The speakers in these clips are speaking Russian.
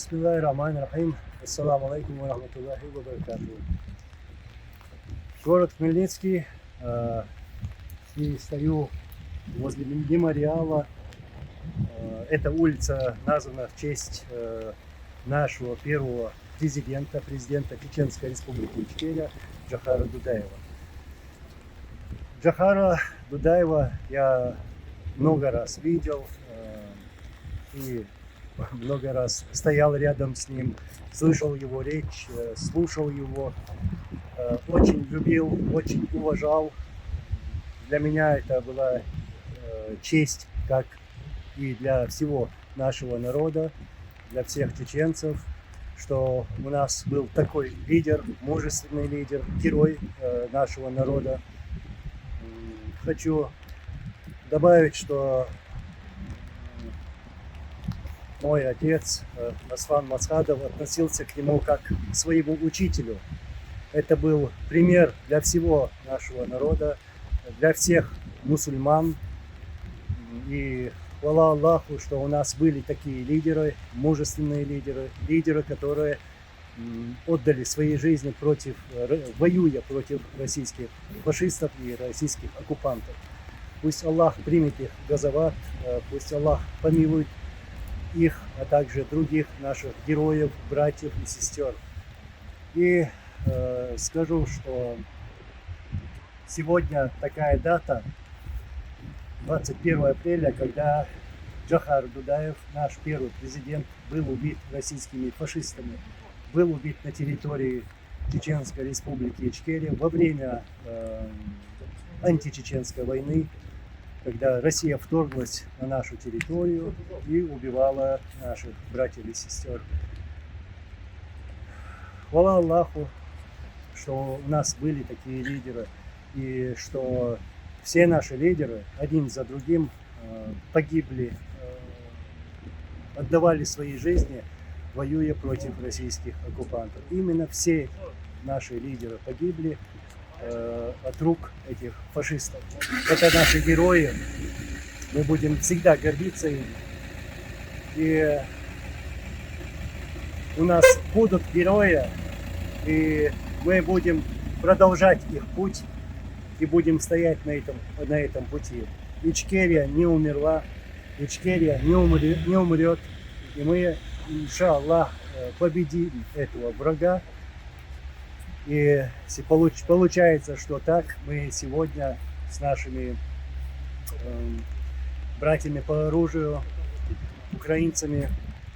Бисмиллахир-рахманир-рахим. Ассаламу алейкум ва рахматуллахи ва баракатуху. Город Хмельницкий. И стою возле мемориала. Эта улица названа в честь нашего первого президента Чеченской Республики Ичкерия Джохара Дудаева. Джохара Дудаева я много раз видел и много раз стоял рядом с ним, слышал его речь, слушал его, очень любил, очень уважал. Для меня это была честь, как и для всего нашего народа, для всех чеченцев, что у нас был такой лидер, мужественный лидер, герой нашего народа. Хочу добавить, что мой отец Анзор Масхадов относился к нему как к своему учителю. Это был пример для всего нашего народа, для всех мусульман. И хвала Аллаху, что у нас были такие лидеры, мужественные лидеры, которые отдали свои жизни воюя против российских фашистов и российских оккупантов. Пусть Аллах примет их газават, пусть Аллах помилует их, а также других наших героев, братьев и сестер. И скажу, что сегодня такая дата, 21 апреля, когда Джохар Дудаев, наш первый президент, был убит российскими фашистами, был убит на территории Чеченской Республики Ичкерия во время античеченской войны, когда Россия вторглась на нашу территорию и убивала наших братьев и сестер. Хвала Аллаху, что у нас были такие лидеры, и что все наши лидеры один за другим погибли, отдавали свои жизни, воюя против российских оккупантов. Именно все наши лидеры погибли от рук этих фашистов. Это наши герои. Мы будем всегда гордиться ими. И у нас будут герои, и мы будем продолжать их путь и будем стоять на этом пути. Ичкерия не умерла, Ичкерия не умрет, и мы, иншаллах, победим этого врага. И получается, что так мы сегодня с нашими братьями по оружию, украинцами,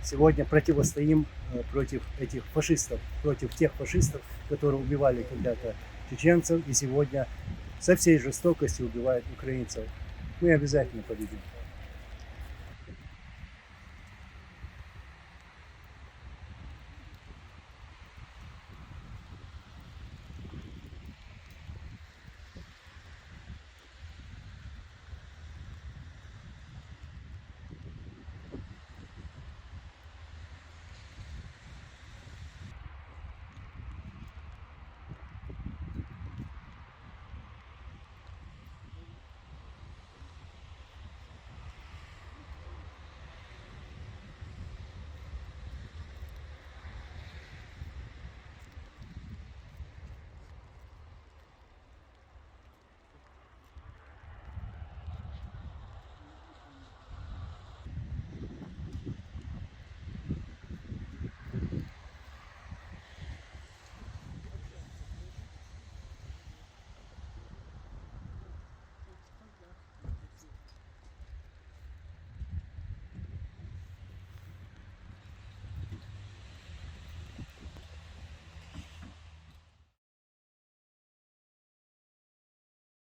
сегодня противостоим против этих фашистов, против тех фашистов, которые убивали когда-то чеченцев и сегодня со всей жестокостью убивают украинцев. Мы обязательно победим.